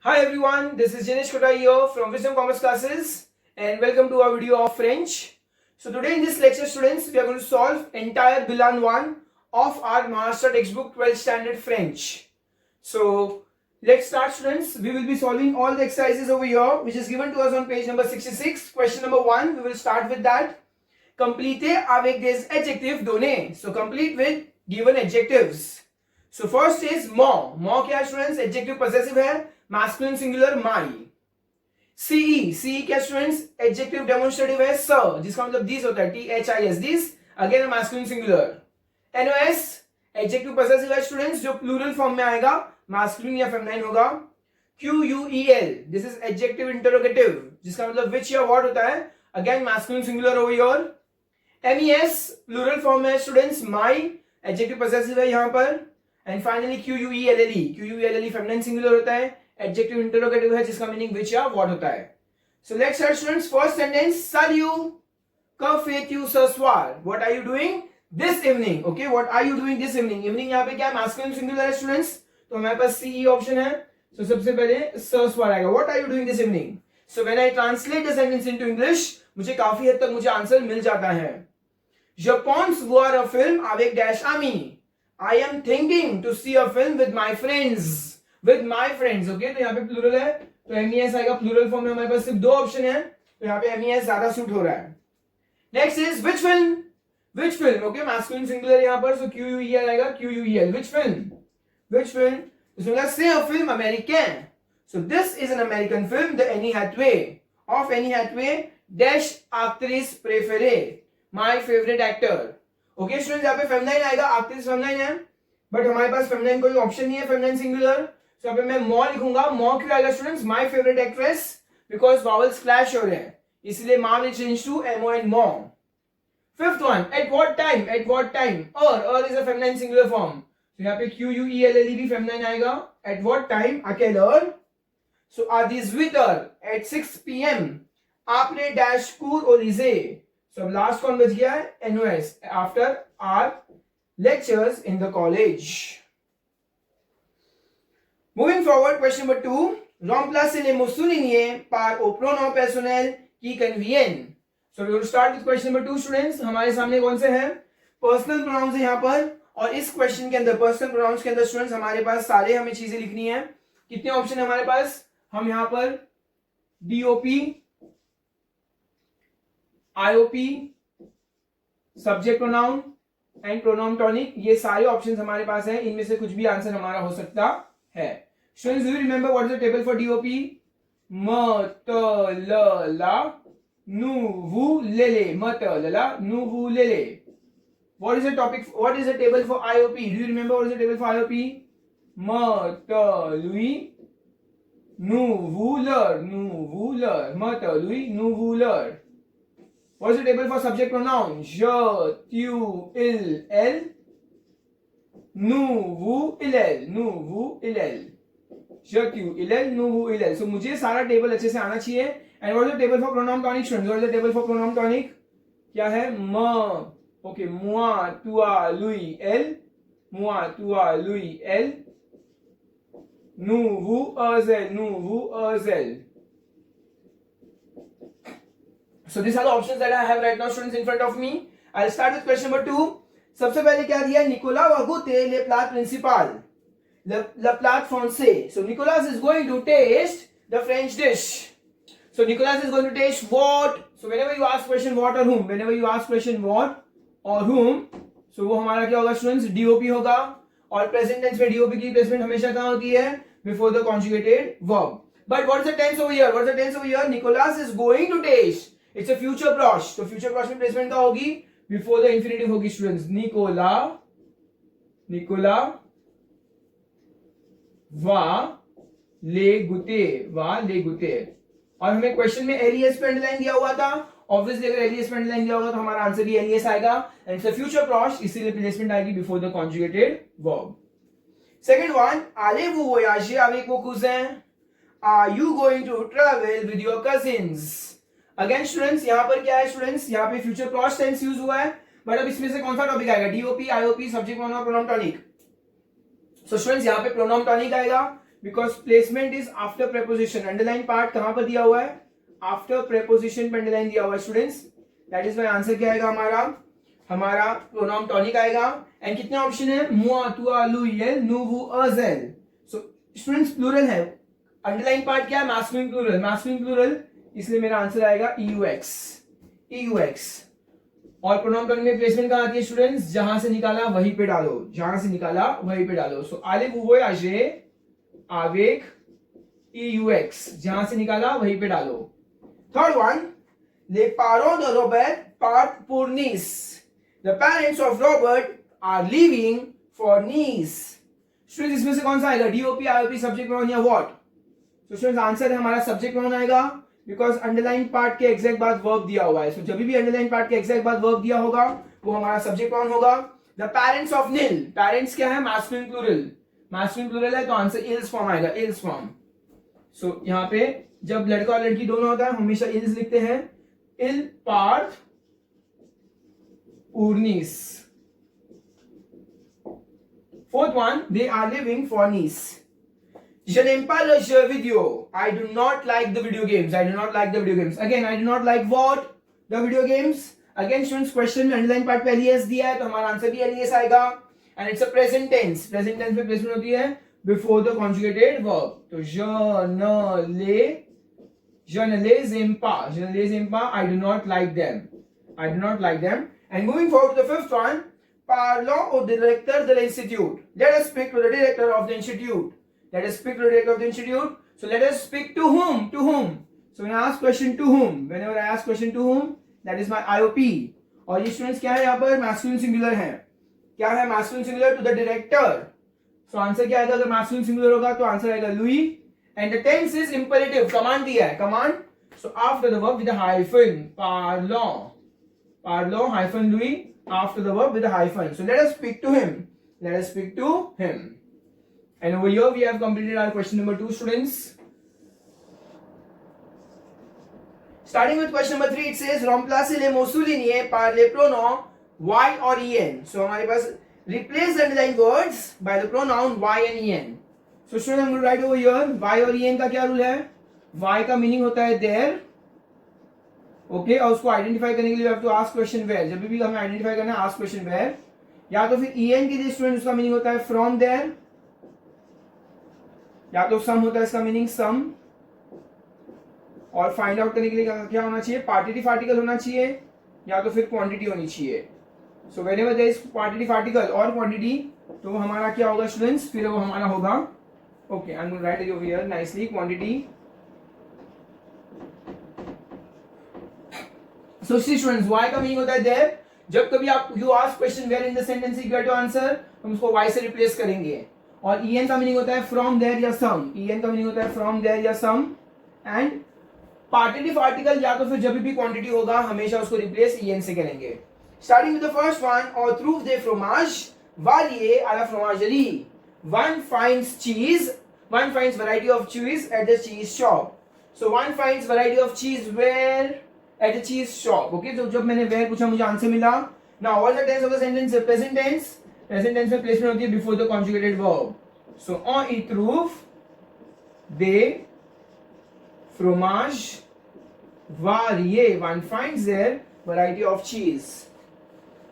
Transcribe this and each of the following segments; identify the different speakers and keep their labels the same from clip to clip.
Speaker 1: Hi everyone, this is Jinesh Kota here from Wisdom Commerce Classes and welcome to our video of French. So today in this lecture students, we are going to solve entire Bilan 1 of our Master textbook 12th standard French. So let's start students. We will be solving all the exercises over here which is given to us on page number 66. Question number 1, we will start with that. Complétez avec des adjectifs donnés. So complete with given adjectives. So first is more. More क्या students? Adjective possessive है. Masculine singular my. CE क्या students? Adjective demonstrative है sir, जिसका मतलब this होता है THIS. This again masculine singular. NOS adjective possessive है students, जो plural form में आएगा, masculine या feminine होगा. QUEL this is adjective interrogative, जिसका मतलब which या what होता है, again masculine singular over here. MES plural form है students, my adjective possessive है यहाँ पर. And finally QUELLE feminine singular होता है, adjective interrogative है जिसका meaning which या what होता है. So let's start students. First sentence, salut, que fais-tu ce soir? What are you doing this evening? Okay, what are you doing this evening? Evening यहाँ पे क्या है, masculine singular है students, तो हमारे पास CE option है. So सबसे पहले ce soir आएगा. What are you doing this evening? So when I translate the sentence into English, मुझे काफी हद तक मुझे आंसर मिल जाता है. Je pense voir un film avec des amis. I am thinking to see a film with my friends. With my friends, okay? तो यहाँ पे plural है, तो MES आएगा. plural form में हमारे पास सिर्फ दो ऑप्शन है, तो यहाँ पे MES ज्यादा सूट हो रहा है. Next is which film? Which film? Okay, masculine singular यहाँ पर, so QUEL आएगा. QUEL. Which film? Which film? इसमें क्या? C'est un film américain. So this is an American film, The Annie Hathaway. Of Annie Hathaway, dash actrice préférée. My favorite actor. Okay students, यहाँ पे feminine आएगा, actress feminine है, but हमारे पास feminine कोई option नहीं है, feminine singular. So यहाँ पे मैं more लिखूंगा. more क्यों आएगा students? My favorite actress, because vowels clash हो रहे हैं, इसलिए ma will change to mo and more. Fifth one, at what time? At what time? Or is a feminine singular form. So यहाँ पे QUELLE भी feminine आएगा. At what time? À quelle heure? So à 18h, at 6 p.m. आपने dash cours au lycée. So last कौन बच गया है? NOS. After our lectures in the college. Moving forward, question number 2. Remplacez les mots soulignés par au pronom personnel qui conviennent. So we will start with question number 2 students. हमारे सामने कौन से हैं? Personal pronouns है यहाँ पर, और इस क्वेश्चन के अंदर personal pronouns के अंदर students हमारे पास सारे हमें चीजें लिखनी है. कितने ऑप्शन है हमारे पास? हम यहाँ पर DOP, IOP, subject pronoun and pronoun tonic, ये सारे ऑप्शंस हमारे पास हैं. इनमें से कुछ भी आंसर हमारा हो सकता है. Students, do you remember what is the table for DOP? म त ल ला नु वु ले ले. म त ल ला नु वु ले ले. What is the topic, what is the table for IOP? Do you remember what is the table for IOP? म त लुई नु वु लर. नु वु लर. म त लुई नु वु लर. What is the table for subject pronoun? Je, tu, il, elle. Nous, vous, il, elle. Nous, vous, il, elle. Je, tu, il, elle. Nous, vous, il, elle. So मुझे सारा टेबल अच्छे से आना चाहिए. And what is the table for pronoun tonic students? What is the table for pronoun tonic? क्या है? म. Okay, moi, toi, lui, elle. Moi, toi, lui, elle. Nous, vous, eux, elles. Nous, vous, eux, elles. So these are the options that I have right now students in front of me. I'll start with question number 2. सबसे पहले क्या दिया? Nicolas va goûter le plat principal, le plat français. So Nicolas is going to taste the French dish. So Nicolas is going to taste what? So whenever you ask question what or whom, whenever you ask question what or whom, so वो हमारा क्या होगा students? DOP होगा. और present tense में DOP की placement हमेशा कहाँ होती है? Before the conjugated verb. But what is the tense over here? What is the tense over here? Nicolas is going to taste. It's a future prosh. तो future prosh में placement क्या होगी? Before the infinitive होगी students. Nicola va ले गुते. और हमें question में alias पे अंडरलाइन दिया हुआ था. ऑब्वियसली अगर एलियस पे अंडरलाइन दिया होगा तो हमारा आंसर भी एलियस आएगा. एंड इट्स अ फ्यूचर प्रॉश, इसीलिए प्लेसमेंट आएगी before the conjugated verb. Second one, allez-vous voyager avec vos cousins? Are you going to travel with your cousins? Again students यहाँ पर क्या है स्टूडेंट्स? यहाँ पे फ्यूचर प्रॉश टेंस यूज हुआ है, बट अब इसमें से कौन सा टॉपिक आएगा? DOP, IOP, subject pronoun, pronoun tonic. So students यहाँ पे प्रोनाउन टॉनिक आएगा. Because placement is after preposition. Underline part कहां पर दिया हुआ है? आफ्टर प्रेपोजिशन पर अंडरलाइन दिया हुआ है students. That is my answer. क्या आएगा हमारा प्रोनाउन टॉनिक आएगा. एंड कितने ऑप्शन है? मुआ, तुआ, लु, येल, नु, वु, अजेल. सो स्टूडेंट्स प्लूरल है. अंडरलाइन पार्ट क्या है? Masculine plural. मैस्कुलिन प्लूरल, इसलिए मेरा आंसर आएगा ईयूएक्स. ईयूएक्स. और प्रोनाउन टॉनिक में प्लेसमेंट कहां आती है स्टूडेंट्स? जहां से निकाला वहीं पे डालो. जहां से निकाला वहीं पे डालो. सो आले वो आजे आवेग ईयूएक्स. जहां से निकाला वहीं पे डालो. Third one, les parents de Robert partent pour Nice. The parents of Robert are leaving for Nice. Students इसमें से कौन सा आएगा? डीओपी, आईओपी, सब्जेक्ट प्रोनाउन या व्हाट? तो स्टूडेंट्स आंसर है हमारा सब्जेक्ट प्रोनाउन आएगा, बिकॉज अंडरलाइन पार्ट के एग्जैक्ट बाद वर्ब दिया हुआ है. सो जब भी अंडरलाइन पार्ट के एग्जैक्ट बाद वर्ब दिया होगा वो हमारा सब्जेक्ट प्रोनाउन होगा. द पेरेंट्स ऑफ नील. पेरेंट्स क्या है? Masculine plural. मैस्कुलिन प्लूरल है तो आंसर इल्स फॉर्म आएगा. इल्स फॉर्म. सो यहाँ पे जब लड़का और लड़की दोनों होता है हमेशा इल्स लिखते हैं. इल part उर्नीस. Fourth one, they are leaving for Nice. Je n'aime pas le jeu vidéo. I do not like the video games. I do not like the video games. Again, I do not like what? The video games. Again, students, question में underline part पे LES दिया है तो हमारा answer भी LES आएगा. And it's a present tense. Present tense में placement होती है before the conjugated verb. तो je ne les aime pas. Je ne les aime pas. I do not like them. I do not like them. And moving forward to the fifth one. Parlons au directeur de l'institut. Let us speak to the director of the institute. Let us speak to the director of the institute. So let us speak to whom? To whom? So when I ask question to whom, whenever I ask question to whom, that is my IOP. और ये students क्या है यहाँ पर? Masculine singular है. क्या है? Masculine singular to the director. So answer क्या आएगा? अगर मैस्कुलिन सिंगुलर होगा तो आंसर आएगा लुई. And the tense is imperative. Command दिया है. Command. So after the verb with a hyphen. Parlons hyphen Louis. After the verb with a hyphen. So let us speak to him. Let us speak to him. And over here we have completed our question number 2, students. Starting with question number 3, it says remplacez les mots soulignés par les pronoms y और en. So हमारे पास replace the underlined words by the pronoun y and en. So students, I'm going to write over here y और en का क्या rule है? y का meaning होता है there. Okay और उसको आइडेंटिफाई करने के लिए टू आस्क क्वेश्चन वेयर. जब भी हमें आइडेंटिफाई करना है आस्क क्वेश्चन वेयर. या तो फिर en के लिए स्टूडेंट उसका मीनिंग होता है फ्रॉम देयर, या तो सम होता है इसका मीनिंग सम. और फाइंड आउट करने के लिए क्या होना चाहिए? पार्टिटिव आर्टिकल होना चाहिए या तो फिर क्वांटिटी होनी चाहिए. So whenever there is partitive article और क्वांटिटी तो हमारा क्या होगा स्टूडेंट्स? फिर वो हमारा होगा okay I am going to write it over here nicely. Quantity. So see students, y का मीनिंग होता है there. जब कभी आप you ask question where in the sentence you get to answer, हम उसको y से रिप्लेस करेंगे. और en का मीनिंग होता है from there या some. en का मीनिंग होता है from there या some. एंड पार्टिटिव आर्टिकल या तो फिर जब भी क्वांटिटी होगा हमेशा उसको रिप्लेस en से करेंगे. Starting with the first one, और through they फ्रोमाज varié à la fromagerie. One finds cheese. One finds variety of cheese at the cheese shop. So one finds variety of cheese where? At the cheese shop. Okay, तो जब मैंने where पूछा मुझे answer मिला. Now what is the tense of the sentence? Present tense. Present tense में placement होती है before the conjugated verb. So on y trouve des fromages variés. One finds there variety of cheese.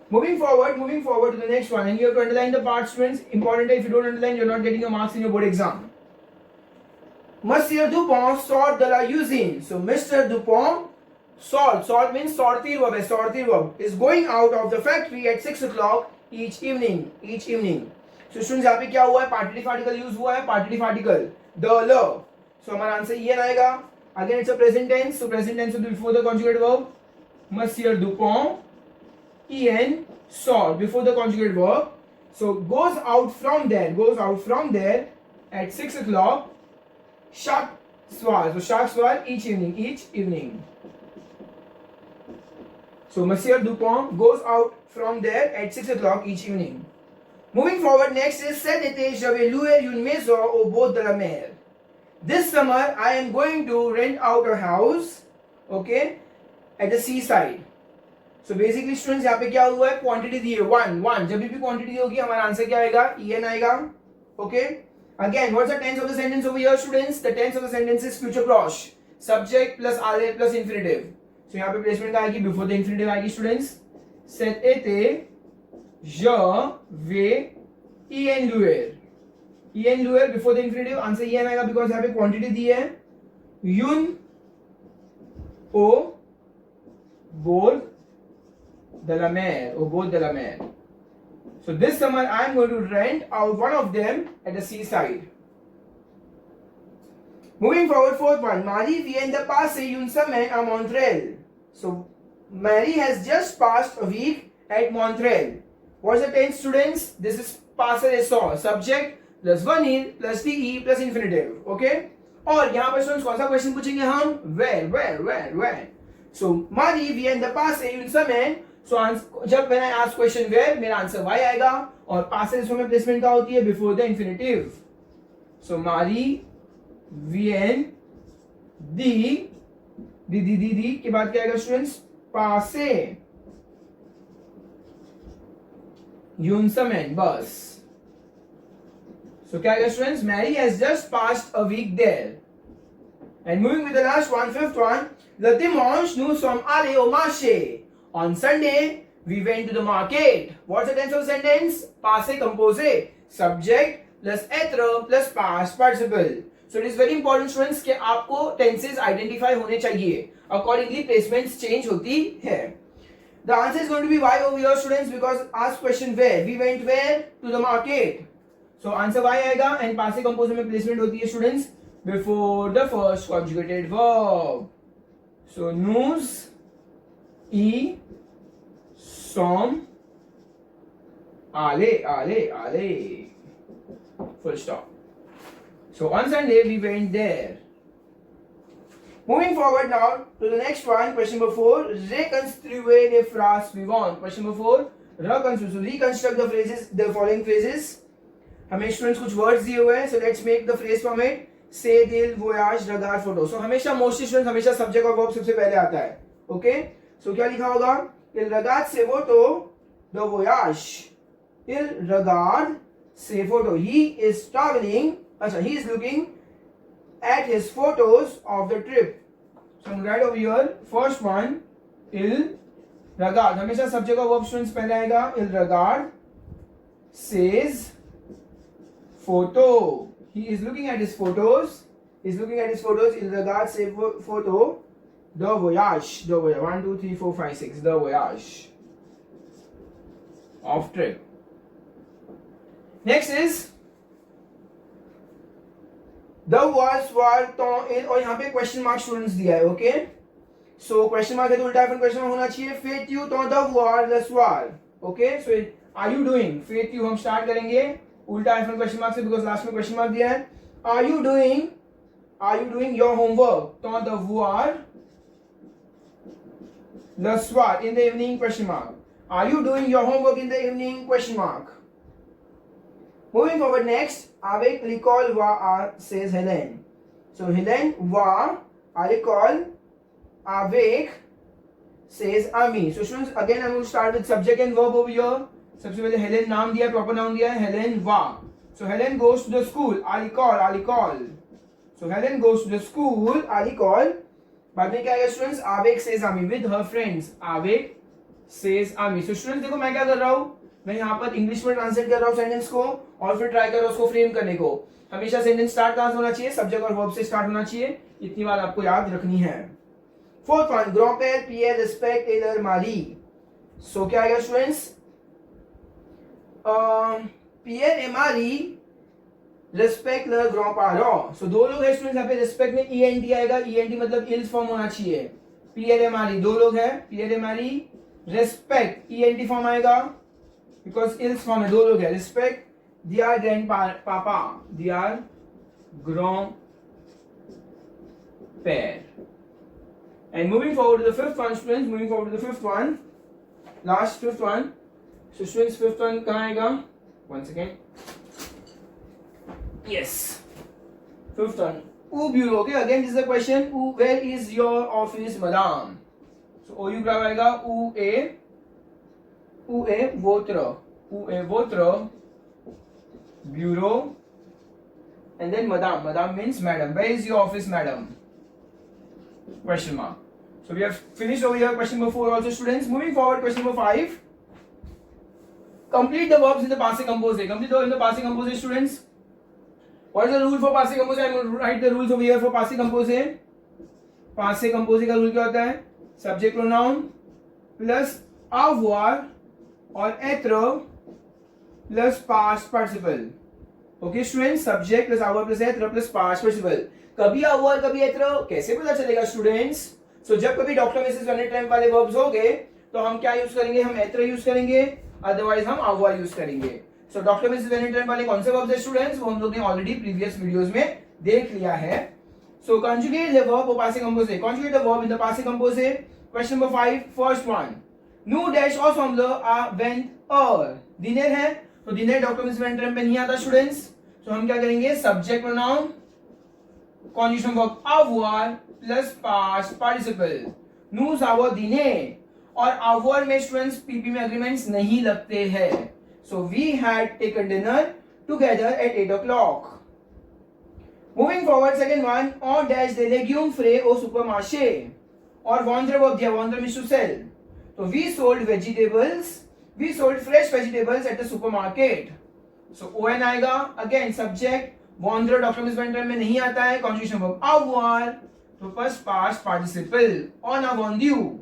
Speaker 1: Moving forward to the next one, and you have to underline the part, students. Important, if you don't underline, you're not getting your marks in your board exam. Monsieur Dupont sort de la usine. So Mr. Dupont sort means sortir verb is going out of the factory at 6 o'clock each evening. So students यहाँ पे क्या हुआ है? पार्टिटिव article use हुआ है. पार्टिटिव article the ल. So हमारा answer en आएगा. Again it's a present tense. So present tense will be before the conjugated verb. Monsieur Dupont en sort before the conjugated verb. So goes out from there at 6 o'clock. Chaque soir. So chaque soir each evening. So Monsieur Dupont goes out from there at 6 o'clock each evening. Moving forward, next is cet été je vais louer une maison au bord de la mer. This summer I am going to rent out a house, okay, at the seaside. So basically students यहाँ पे क्या हुआ है? Quantity दी है one. जब भी quantity होगी हमारा आंसर क्या आएगा? en आएगा. Okay. Again, what's the tense of the sentence over here, students? The tense of the sentence is future cross. Subject plus are plus infinitive. So यहाँ पे placement आएगी before the infinitive आएगी, students. Set ete, je, ve, en luer. En luer before the infinitive. Answer en आएगा because यहाँ पे quantity दी है. Yun, o, bord de la mer. O bord de la mer. So this summer I am going to rent out one of them at the seaside. Moving forward, fourth one. Marie vient de passer une semaine à Montréal. So Marie has just passed a week at Montreal. What's the tense, students? This is passer et saw. Subject plus venir plus de plus infinitive. Okay? और यहाँ पर students कौन सा question पूछेंगे हम? Where? So Marie vient de passer une semaine. So जब when I ask question where, मेरा answer why आएगा और passer में प्लेसमेंट क्या होती है? Before the infinitive. So Marie vient दी के बाद क्या आएगा स्टूडेंट्स? passer une semaine बस. So क्या आएगा students? Mary has just passed a week there. And moving with the last one, fifth one. Le dimanche nous sommes allés au marché. On Sunday, we went to the market. What's the tense of the sentence? Passé composé. Subject plus être plus past participle. So it is very important, students, कि आपको tenses identify होने चाहिए. Accordingly, placements change होती है. The answer is going to be why over here, students, because ask question where. We went where? To the market. So answer why आएगा and passé composé में placement होती है, students, before the first conjugated verb. So nous y sommes allés. Full stop. So on Sunday we went there. Moving forward now to the next one, question number 4. Reconstruire les phrases suivantes. Question number 4. Reconstruct the phrases, the following phrases. हमें students कुछ words दिए हुए हैं. So let's make the phrase from it. Say, दिल, voyage, regard, photo. So हमेशा mostly students हमेशा subject और verb सबसे पहले आता है. ओके? सो क्या लिखा होगा? Il regarde ses photos de voyage. Il regarde ses photos. He is traveling. He is looking at his photos of the trip. So I'm right over here. First one, il regarde. हमेशा subject और verb students पहले आएगा. Il regarde ses photo. He is looking at his photos. Il regarde ses photos de voyage. 1, 2, 3, 4, 5, 6. De voyage. Of trip. Next is the was, were, ton, in और यहाँ पे question mark students दिया है. Okay? So question mark है तो उल्टा question mark होना चाहिए. फेट यू ton devoir le soir. Okay? So are you doing? फेट यू हम स्टार्ट करेंगे उल्टा हाइफन क्वेश्चन मार्क से बिकॉज़ लास्ट में क्वेश्चन मार्क दिया है. Are you doing your homework? ton devoir le soir in the evening question mark. Are you doing your homework in the evening question mark? Moving forward next, avec l'école va à, says Hélène. So Hélène va à l'école avec says Ami. So students, again I'm going to start with subject and verb over here. सबसे पहले Hélène नाम दिया, proper नाम दिया है. Hélène va. So Hélène goes to the school. À l'école. So Hélène goes to the school. À l'école. बाद में क्या आएगा students? avec says Ami with her friends. avec says Ami. So students देखो मैं क्या कर रहा हूँ, मैं यहाँ पर इंग्लिश में ट्रांसलेट कर रहा हूँ सेंटेंस को और फिर ट्राई कर रहा हूँ उसको फ्रेम करने को. हमेशा सेंटेंस स्टार्ट कहाँ से होना चाहिए? सब्जेक्ट और वर्ब से स्टार्ट होना चाहिए. इतनी बात आपको याद रखनी है. Fourth one, grand-père Pierre respecte et leur mari. सो क्या आएगा students? Pierre et Marie respect leur grand-parent. सो दो लोग हैं स्टूडेंट्स, यहाँ पे रिस्पेक्ट में ENT आएगा. ENT मतलब इल्स फॉर्म होना चाहिए. Pierre et Marie दो लोग हैं. Pierre et Marie respect ENT form आएगा because इल्स फॉर्म है. दो लोग हैं. Respect their grandpapa, their grand-père. And moving forward to the fifth one, students. Last fifth one. So students, fifth one कहाँ आएगा? One second. Yes. Fifth one. Où bureau. Okay, again this is the question. Where is your office, madame? So OU क्या आएगा? Où est votre bureau, and then madam. Madam means madam. Where is your office, madam? Question mark. So we have finished over here question number 4 also, students. Moving forward, question number 5. Complete the verbs in the passive composite. Complete the verb in the passive composite, students. What is the rule for passive composite? I am going to write the rules over here for passive composite. Passive composite का rule क्या होता है? Subject pronoun plus avoir और être plus past participle. Okay, students. Subject plus avoir plus être plus past participle. कभी avoir कभी être कैसे पता चलेगा, students? So जब कभी डॉक्टर मिसेस वैन ट्रैम्प वाले verbs हो गए तो हम क्या यूज करेंगे? हम être यूज करेंगे, अदरवाइज हम avoir यूज करेंगे. So doctor Mrs Van Tramp वाले कौन से verbs है, स्टूडेंट्स? वो हम लोग ने ऑलरेडी प्रीवियस वीडियोस में देख लिया है. So conjugate the verb of passive composite. Conjugate the verb in the passive composite. Question number 5, first one. Nu dash और formula are went or. dinner है तो dinner doctor Mrs Van Tramp पे नहीं आता, स्टूडेंट्स. So हम क्या करेंगे? Subject pronoun conjugation verb avoir plus past participle. Nous avons dîné. और avoir में स्टूडेंट्स पीपी में अग्रीमेंट्स नहीं लगते हैं. So we had taken dinner together at 8 o'clock. Moving forward, second one. On dash des légumes frais au supermarché. और vendre verb दिया, vendre means to sell. So we sold vegetables. We sold fresh vegetables at the supermarket. So on आएगा. Again subject. Vendre doctor Mrs Van Tramp में नहीं आता है. Conjugation verb avoir. तो first past participle. On a vendu.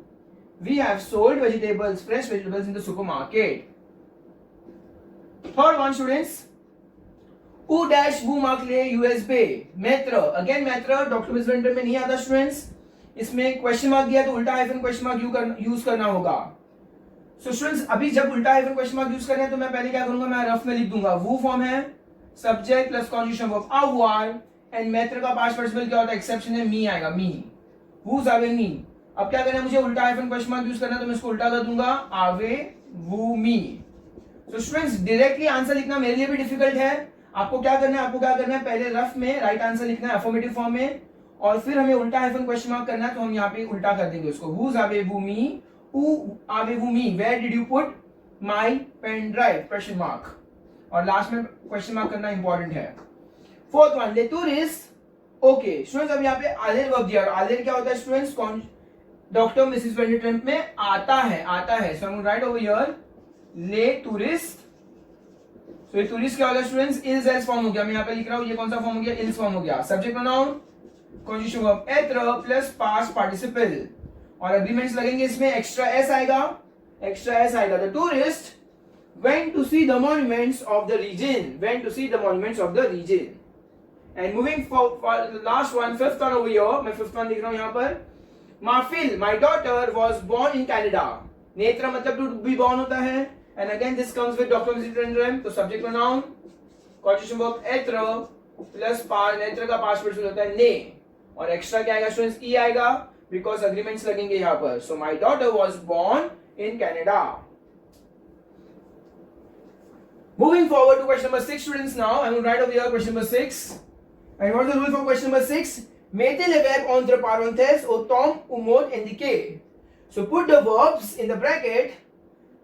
Speaker 1: We have sold vegetables, fresh vegetables in the supermarket. Third one, students. U dash वो mark ले USB. Maître. Again maître doctor Mrs Van Tramp में नहीं आता, students. इसमें question mark दिया तो उल्टा hyphen question mark use करना होगा. सो स्टूडेंट्स अभी जब उल्टा हाइफन क्वेश्चन मार्क यूज करना है तो मैं पहले क्या करूंगा? मैं रफ में लिख दूंगा. वो फॉर्म है subject plus conjugation verb avoir and method का पास्ट पार्टिसिपल क्या होता है? एक्सेप्शन है मी आएगा. मी who's आवे मी. अब क्या करना है? मुझे उल्टा हाइफन क्वेश्चन मार्क यूज करना है तो मैं इसको उल्टा कर दूंगा. आवे वो मी. तो स्टूडेंट्स डायरेक्टली आंसर लिखना मेरे लिए भी डिफिकल्ट है. आपको क्या करना है? आपको क्या करना है? पहले रफ में राइट आंसर लिखना है अफर्मेटिव फॉर्म में और फिर हमें उल्टा हाइफन क्वेश्चन मार्क करना है तो हम यहाँ पे उल्टा कर देंगे उसको. who's आवे वो मी. who आवे वो मी. where did you put my pen drive? Question mark. और लास्ट में क्वेश्चन मार्क करना इंपॉर्टेंट है. Fourth one. ले टूरिस्ट. ओके स्टूडेंट्स अब यहाँ पे आलेर वर्ब दिया. आलेर क्या होता है students? Doctor Mrs Van Tramp में आता है. आता है. So I will write over here ले टूरिस्ट. सो ये टूरिस्ट क्या होगा स्टूडेंट्स? इल्स एल्स फॉर्म हो गया. मैं यहाँ पे लिख रहा हूँ ये कौन सा फॉर्म हो गया? इल्स फॉर्म हो गया. Subject pronoun conjugation verb être plus past participle और एग्रीमेंट्स लगेंगे इसमें. एक्स्ट्रा एस आएगा. एक्स्ट्रा एस आएगा. The tourist went to see the monuments of the region. Went to see the monuments of the region. And moving for the last one, fifth one over here. मैं fifth one लिख रहा हूँ यहाँ पर. Mahfil, my daughter was born in Canada. नेत्र मतलब to be born होता है. And again this comes with Dr. Visit Rendrem. तो subject pronoun conjugation verb être plus नेत्र का past participle होता है ने. और extra क्या आएगा स्टूडेंट्स? ई आएगा because agreements लगेंगे यहाँ पर. So my daughter was born in Canada. Moving forward to question number 6, students. Now I will write over here question number 6. And what is the rule for question number 6? Mettez les verbes entre parenthèses au temps ou mode indiqué. So put the verbs in the bracket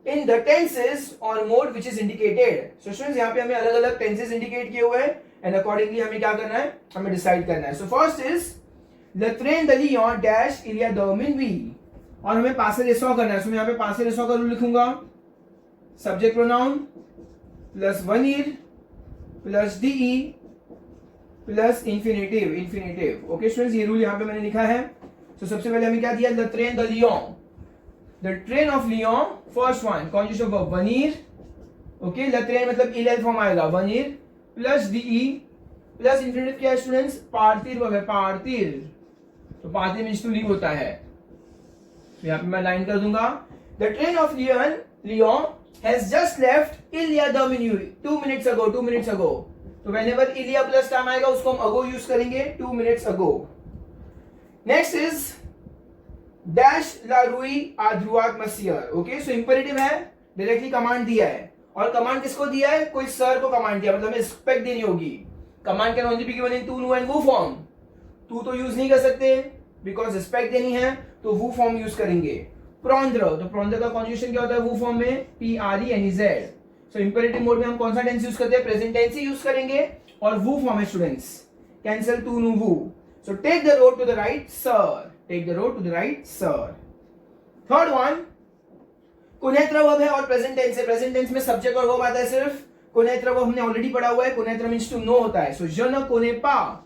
Speaker 1: in the tenses or mode which is indicated. So students यहाँ पे हमें अलग अलग tenses indicate किए हुए हैं and accordingly हमें क्या करना है? हमें decide करना है. So first is le train de Lyon dash il y a 2 minuit. और हमें passé récent करना है. So मैं यहाँ पे passé récent का rule लिखूंगा. Subject pronoun plus venir plus de plus infinitive. infinitive. Okay students ये रूल यहाँ पे मैंने लिखा है. तो सबसे पहले हमें क्या दिया? द ट्रेन द Lyon. The train of Lyon first one conjugation verb venir. Okay the train मतलब il फॉर्म आएगा. venir plus de plus infinitive क्या है स्टूडेंट्स? partir वर्ब है. partir. तो partir मींस टू लीव होता है. तो यहाँ पे मैं लाइन कर दूंगा. The train of Lyon has just left il y a 2 minutes. 2 minutes ago. 2 minutes ago. तो whenever il y a plus time आएगा उसको हम ago यूज करेंगे. 2 minutes ago. Next is dash la rue à droite monsieur. Okay, so imperative है. Directly command दिया है. और command किसको दिया है? कोई सर को कमांड दिया. मतलब हमें रिस्पेक्ट देनी होगी. Command can only be given in टू, नो एंड वो फॉर्म. टू तो यूज नहीं कर सकते बिकॉज रिस्पेक्ट देनी है तो वो फॉर्म यूज करेंगे. प्रोंद्र. तो प्रोंद्र का कॉन्जुगेशन क्या होता है? वो फॉर्म में PRENEZ. सो इंपेरेटिव मोड में हम कौन सा टेंस यूज करते हैं? प्रेजेंट टेंस ही यूज करेंगे. और वू फॉर्म है स्टूडेंट्स, कैंसिल टू नु वू. So take the road to the right sir, take the road to the right sir. Third one, कुनेत्र वर्ब है और प्रेजेंट टेंस है. प्रेजेंट टेंस में सब्जेक्ट और वर्ब आता है सिर्फ. कुनेत्र वर्ब हमने ऑलरेडी पढ़ा हुआ है. कुनेत्र मींस टू नो होता है. सो je ne connais pas,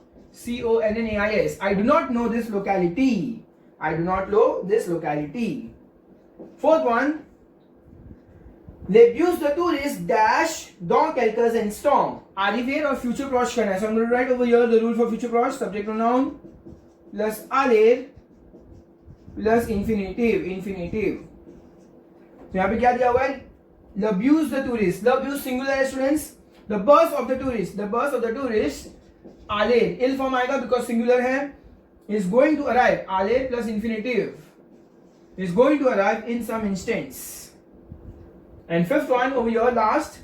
Speaker 1: CONNAIS, I do not know this locality, I do not know this locality. Fourth one, l'abuse the tourist dash dans quelques instants. Arriver और future proche करना है. So I'm going to write over here the rule for future proche. Subject pronoun plus aller plus infinitive, infinitive. तो यहाँ पे क्या दिया हुआ है? L'abuse the tourist. L'abuse singular है students. The bus of the tourist, the bus of the tourist, aller ill form आएगा because singular है. Is going to arrive, aller plus infinitive, is going to arrive in some instance. And fifth one over here, last,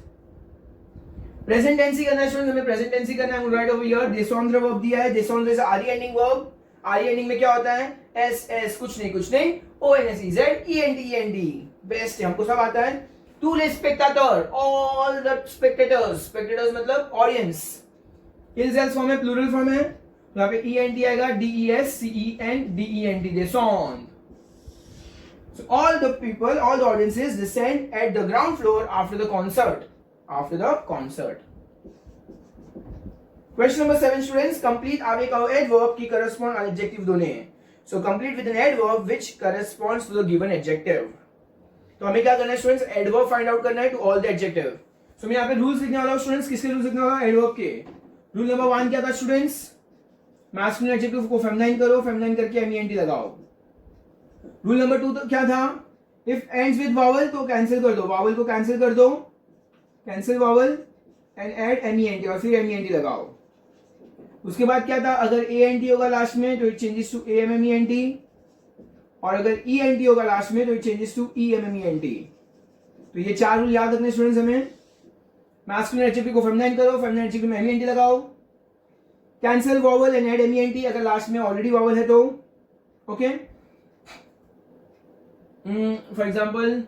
Speaker 1: present tense ही करना है student. हमें present tense ही करना है. Right over here descendre verb दिया है. descendre से R ending verb. R ending में क्या होता है? एस एस कुछ नहीं, O N S E Z E N D. Best है, हमको सब आता है. टू ले spectator, all the spectators. Spectators मतलब ऑडियंस. इज एल्स फॉर्म है, प्लूरल फॉर्म है. तो यहाँ पे ई एन टी आएगा. D E S C E N D E N T. descend. So all the people, all the audiences descend at the ground floor after the concert. After the concert. Question number 7 students. Complete आगे का adverb की correspond adjective दोने हैं. So complete with an adverb which corresponds to the given adjective. तो हमें क्या करना है स्टूडेंट्स? adverb find out करना है to all the adjective. So मैं यहाँ पे rules लिखने वाला हूँ स्टूडेंट्स. किसके rules लिखने वाला? adverb के. Rule number 1 क्या था स्टूडेंट्स? masculine adjective को feminine करो, feminine करके ment लगाओ. रूल नंबर 2 तो क्या था? इफ एंड्स विद वावल तो कैंसिल कर दो, वावल को कैंसिल कर दो, कैंसिल वावल एंड ऐड एमेंट और फिर एमेंट लगाओ. उसके बाद क्या था? अगर एएनटी होगा लास्ट में तो इट चेंजेस टू एएमएमईएनटी, और अगर ईएनटी होगा लास्ट में तो इट चेंजेस टू ईएमएमईएनटी. तो ये 4 रूल याद रखने स्टूडेंट्स हमें. मैस्कुलिन एडजेक्टिव को फेमिनाइन करो, फेमिनाइन एडजेक्टिव में एमेंट लगाओ, कैंसिल वावल एंड ऐड एमेंट अगर लास्ट में ऑलरेडी वावल है तो. ओके, फॉर एग्जाम्पल,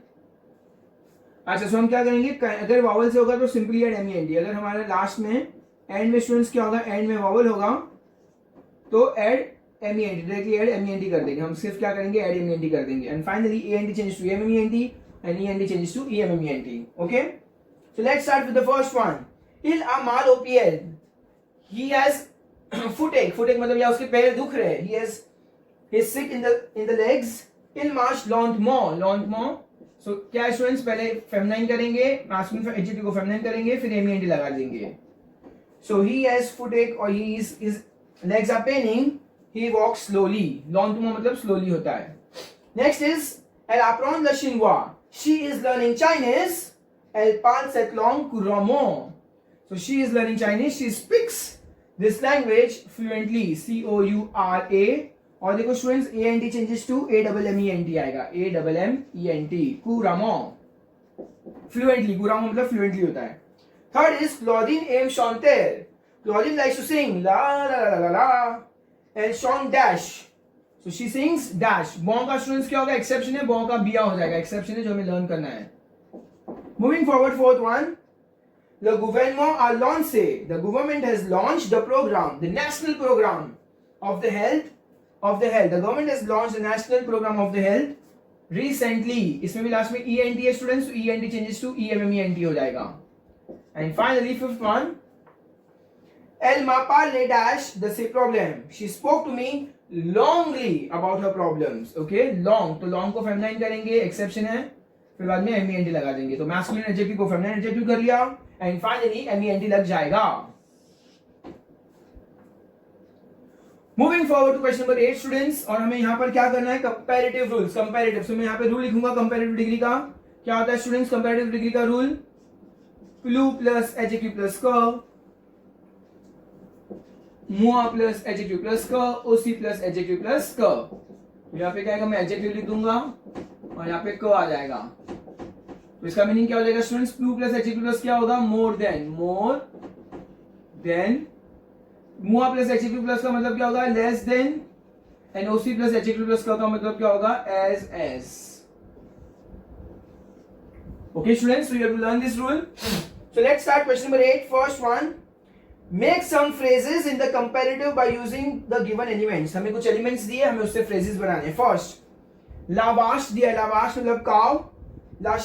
Speaker 1: अच्छा सो हम क्या करेंगे? अगर वावल से होगा तो सिंपली एड एमेंट. अगर हमारे लास्ट में एंड में स्टूडेंट्स क्या होगा? एंड में वावल होगा तो एड एमेंट, डायरेक्टली एड एमेंट कर देंगे. हम सिर्फ क्या करेंगे? एड एमेंट कर देंगे. And finally ANT changes to एमेंट and ENT changes to EMMENT. Okay, so let's start with the first one. इल आ माल ओपीएल, ही हैज फुटेक. फुटेक मतलब या उसके पैर दुख रहे. He has his sick in the legs. Il marche lentement, lentement. So क्या स्टूडेंट्स? पहले फेमिनाइन करेंगे, मास्कुलिन एडजेक्टिव को फेमिनाइन करेंगे, फिर एमेंट लगा देंगे. So he has footache or his legs are paining. He walks slowly. Lentement मतलब slowly होता है. Next is elle apprend le chinois. She is learning Chinese. Elle parle cette langue couramment. So she is learning Chinese. She speaks this language fluently. COURA. और देखो students A N T changes to A double M E N T आएगा. A double M E N T. couramment, fluently. couramment मतलब fluently होता है. Third is Claudine एम chanter. Claudine likes to sing ला ला ला ला ला and chante dash. So she sings dash. बॉ का स्टूडेंट्स क्या होगा? एक्सेप्शन है. बॉ का बिया हो जाएगा. एक्सेप्शन है जो हमें लर्न करना है. Moving forward, fourth one. The gouvernement a lancé. The government has launched the program, the national program of the health. The government has launched the national program of the health recently. इसमें भी last में ENT है students, तो ENT changes to EMMENT हो जाएगा. And finally fifth one, Elle m'a parlé dash de ses problèmes. She spoke to me longly about her problems. Okay, long, तो long को feminine करेंगे, एक्सेप्शन है, फिर बाद में MENT लगा देंगे. तो मैस्कुलिन एडजेक्टिव को फेमिनाइन एडजेक्टिव कर लिया, एंड फाइनली MENT लग जाएगा. Moving forward to question number 8 students. और हमें यहाँ पर क्या करना है? Comparative rules. कंपैरेटिव, सो मैं यहाँ पे रूल लिखूंगा कंपैरेटिव डिग्री का. क्या होता है स्टूडेंट्स कंपैरेटिव डिग्री का रूल? प्लू प्लस एडजेक्टिव प्लस क, मुआ प्लस एडजेक्टिव प्लस क, ओसी प्लस एडजेक्टिव प्लस क. यहाँ पे क्या आएगा? मैं एडजेक्टिव लिख दूंगा और यहाँ पे क आ जाएगा. तो इसका मीनिंग क्या हो जाएगा स्टूडेंट्स? प्लू प्लस एडजेक्टिव प्लस क्या होगा? More than. मुआ प्लस एडजेक्टिव प्लस का मतलब क्या होगा? Less than. एंड ओसी प्लस एडजेक्टिव प्लस का मतलब क्या होगा? As. Okay students, so you have to learn this rule. So let's start question number 8. First one, make some phrases in the comparative by using the given elements. हमें कुछ elements दिए, हमें उससे phrases बनाने। फर्स्ट ला wash दिया, ला wash मतलब काव। ला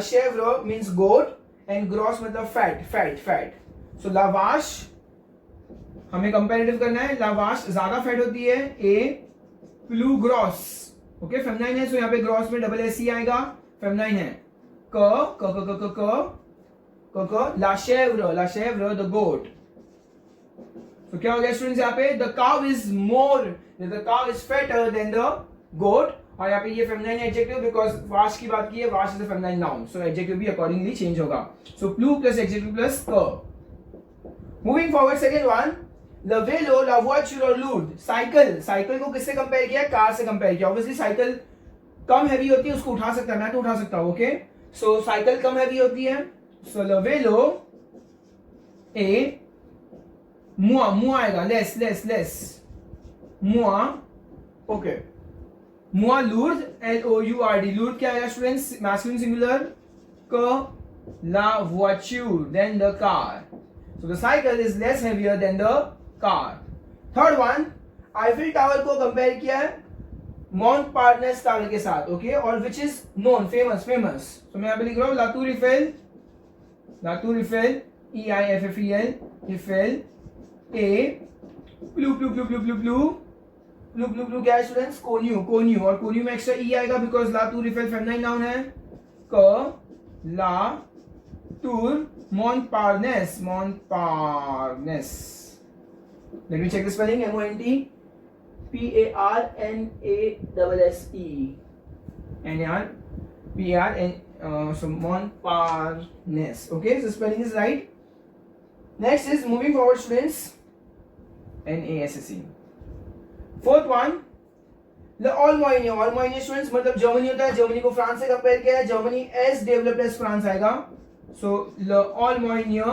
Speaker 1: शेव्र means goat and gross मतलब फैट फैट फैट। सो ला वाश हमें कंपैरेटिव करना है, ला वाश ज्यादा फैट होती है, ए प्लू ग्रॉस ओके फेमिनाइन है, सो यहाँ पे ग्रॉस में डबल एस ई आएगा, फेमिनाइन है। क क क क क क ला शेव्र द गोट। तो क्या हो गया स्टूडेंट्स यहाँ पे, the cow is more, the cow is fatter than the goat. और यहाँ पे ये फेमिनाइन एडजेक्टिव बिकॉज वाश की बात की है, wash is a feminine noun, so adjective भी अकॉर्डिंगली चेंज होगा। सो प्लू प्लस एडजेक्टिव प्लस क। मूविंग फॉरवर्ड सेकंड वन, ला वेलो ला वॉचर और लूड। साइकिल, साइकिल को किससे कंपेयर किया, कार से कंपेयर किया। ऑब्वियसली साइकिल कम हैवी होती है, उसको उठा सकता है, मैं तो उठा सकता हूं ओके। सो साइकिल कम हैवी होती है, सो ला वेलो ए मुआ, मुआ आएगा, लेस लेस लेस मुआ ओके। मुआ लूर्ड L O U R D, लूर्ड क्या आएगा स्टूडेंट्स, मैस्कुलिन सिंगुलर, क ला वॉच्यूर than the car. So the cycle is less heavier than the car. Third one, Eiffel tower को कंपेयर किया है माउंट पार्नेस टावर के साथ ओके, और which is known famous famous. तो मैं यहाँ पे लिख रहा हूँ लातूर इफेल, लातूर Eiffel E I F F E L Eiffel ए प्लू प्लू प्लू प्लू प्लू प्लू प्लू प्लू प्लू क्या है स्टूडेंट्स, कोन्यू कोन्यू, और कोन्यू में एक्स्ट्रा ई आएगा बिकॉज लातूर इफेल फेमिनाइन नाउन है। क ला tour Montparnasse, Montparnasse. Let me check the spelling. MONT PARNASSE. So Montparnasse. Okay, so spelling is right. Next is moving forward, students. NASSE. Fourth one, the Allemagne. Allemagne students मतलब Germany होता है, Germany को France से compare किया है, Germany as developed as France आएगा। So the Allemagne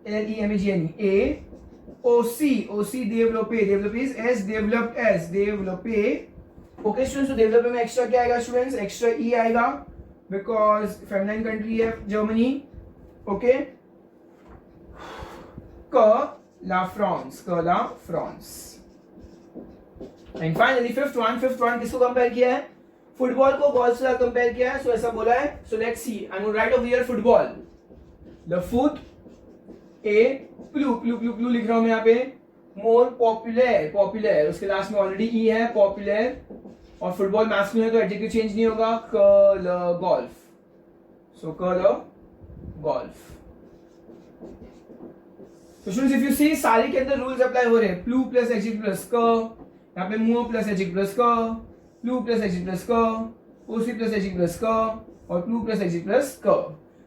Speaker 1: LEMAGNE A OC develop is as developed as develop okay students। तो develop में extra क्या आएगा students, extra E आएगा because feminine country है जर्मनी okay। क la France and finally fifth one किसको compare किया है, फुटबॉल को गोल्फ से कंपेयर किया है। सो ऐसा बोला है, so let's see, I am write over here football, द फुट ए प्लू प्लू प्लू प्लू लिख रहा हूं मैं यहाँ पे, मोर पॉपुलर पॉपुलर, उसके लास्ट में ऑलरेडी ई है पॉपुलर, और फुटबॉल मैस्कुलिन है तो एडजेक्टिव चेंज नहीं होगा, क ल गोल्फ, सो क ल गोल्फ। तो स्टूडेंट्स इफ यू सी सारे के अंदर रूल्स अप्लाई हो रहे हैं, प्लू प्लस एडजेक्टिव प्लस क, यहाँ पे मुआ प्लस एडजेक्टिव प्लस क, प्लू प्लस एडजेक्टिव प्लस क, ओसी प्लस एडजेक्टिव प्लस क, और प्लू प्लस एडजेक्टिव प्लस क।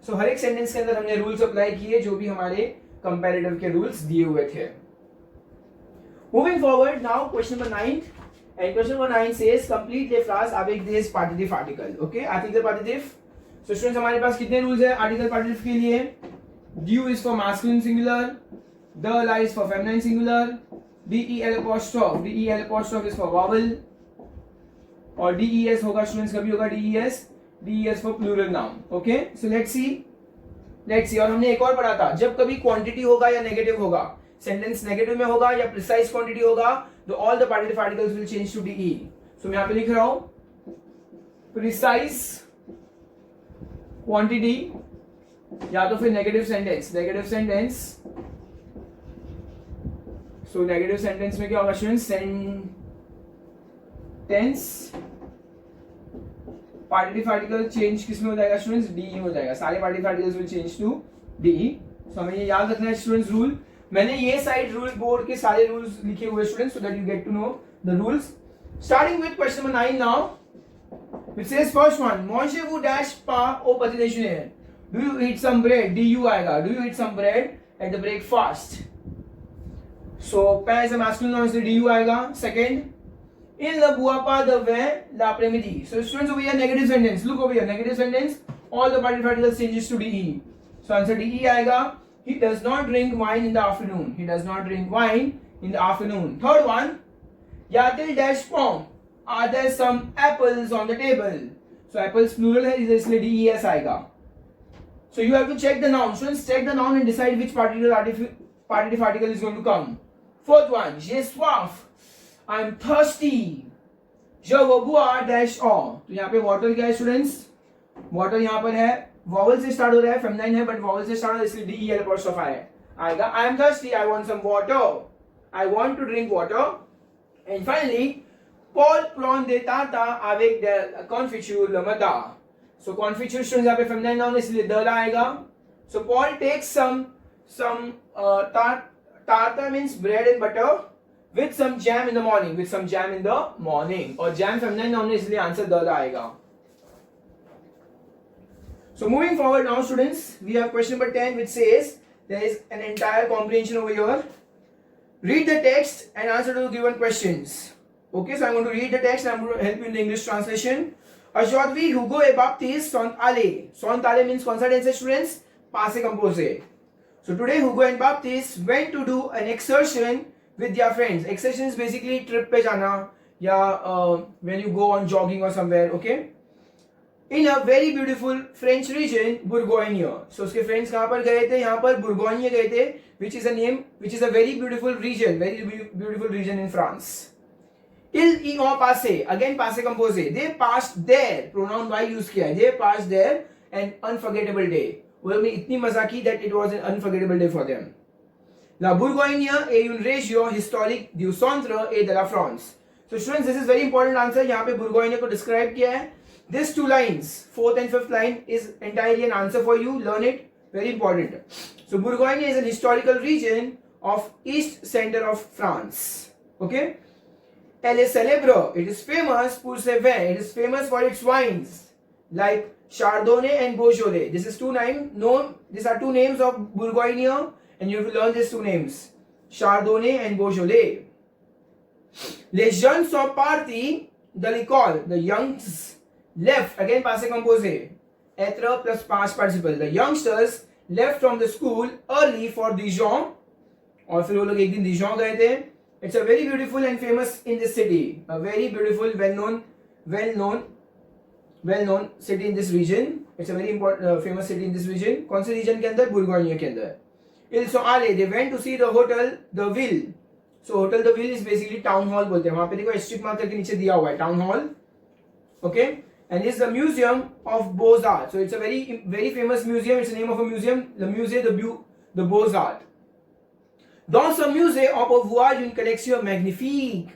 Speaker 1: सो हर एक सेंटेंस के अंदर हमने रूल्स अप्लाई किए जो भी हमारे कंपैरेटिव के रूल्स दिए हुए थे। Moving forward now question number 9, and question number 9 says complete the phrase avec des partitive article okay, article partitive. So students हमारे पास कितने रूल्स है आर्टिकल पार्टिसिप के लिए, ड्यू इज फॉर मैस्कुलिन सिंगुलर, द लाइज for feminine singular, del apostrophe is for vowel, और DES होगा स्टूडेंट्स, कभी होगा DES for plural noun okay. So let's see, और हमने एक और पढ़ा था, जब कभी क्वांटिटी होगा या नेगेटिव होगा, सेंटेंस नेगेटिव में होगा या प्रिसाइज क्वांटिटी होगा, तो all the partitive articles will change to DE। So मैं यहाँ पे लिख रहा हूं प्रिसाइज क्वांटिटी या तो फिर negative sentence. So negative sentence में क्या होगा स्टूडेंट्स, सेंटेंस पार्टिसिप आर्टिकल चेंज किस में हो जाएगा स्टूडेंट्स, DE में हो जाएगा, सारे partitive articles will change to DE। So हमें ये याद रखना है स्टूडेंट्स रूल, मैंने ये साइड रूल बोर्ड के सारे रूल्स लिखे हुए students, so that you get to know the rules. Starting with question number 9 now, which says first one, Monsieur vous dash pas au petit déjeuner, do you eat some bread, DU आएगा, do you eat some bread at the breakfast। so pain is a masculine noun इसलिए DU आएगा। second, il ne boit pas de vin l'après-midi। so students over here negative sentence, look over here, negative sentence, all the participle articles changes to DE, so answer DE आएगा। he does not drink wine in the afternoon, he does not drink wine in the afternoon। third one, यातिल dash pomme, are there some apples on the table, so apples plural है इसलिए DES आएगा। So you have to check the noun. Students, check the noun and decide which partitive article is going to come. Fourth one, j'ai soif. I'm thirsty. Je veux boire dash or. तो यहाँ पे water क्या है students? Water यहाँ पर है, vowel से start हो रहा है, feminine है but vowel से start हो रहा है, इसलिए D E L apostrophe है. आएगा I am thirsty. I want some water. I want to drink water. And finally, Paul prend des tartares avec de confiture le matin. So confiture students यहाँ पे feminine noun है, इसलिए the आएगा. So Paul takes some tartar means bread and butter with some jam in the morning. With some jam in the morning. और jam feminine noun है, इसलिए answer the आएगा. So moving forward now students, we have question number 10 which says there is an entire comprehension over here. Read the text and answer to the given questions. Okay, so I'm going to read the text and I'm going to help you in the English translation. Aujourd'hui, Hugo et Baptiste sont allés. Sont allés means कौन सा tense है students? Passé composé. So today Hugo and Baptiste went to do an excursion with their friends. Excursion is basically trip पे जाना या when you go on jogging or somewhere. Okay. In a very beautiful French region, Bourgogne. So उसके friends कहाँ पर गए थे? यहाँ पर Bourgogne गए थे, which is a very beautiful region in France. Ils y ont passé, again passé composé. They passed their, pronoun by use किया है. They passed their an unforgettable day. वो लोग ने इतनी मजा की that it was an unforgettable day for them. La Bourgogne est une région historique du centre et de la France. So students, this is very important answer. यहाँ पे Bourgogne को describe किया है. These two lines, fourth and fifth line, is entirely an answer for you. Learn it. Very important. So Bourgogne is an historical region of east center of France. Okay. Elle est célèbre. It is famous pour ses vins. It is famous for its wines like Chardonnay and Beaujolais. These are two names of Bourgogne, and you have to learn these two names: Chardonnay and Beaujolais. Les jeunes sont partis de l'école. The youngs left, again passé composé, être plus past participle. The youngsters left from the school early for Dijon. और फिर वो लोग एक दिन Dijon गए थे. It's a very beautiful and famous in this city. A very beautiful, well-known city in this region. It's a very important, famous city in this region. कौन से region के अंदर? Bourgogne के अंदर. Ils sont allés. They went to see the hotel de ville. So hotel de ville is basically town hall बोलते हैं. वहाँ पे देखो asterisk mark करके नीचे दिया हुआ है town hall. Okay. And it's the Museum of Beaux-Arts. So it's a very famous museum. It's the name of a museum. The Musée de Beaux-Arts. Dans ce musée, on peut voir une collection magnifique.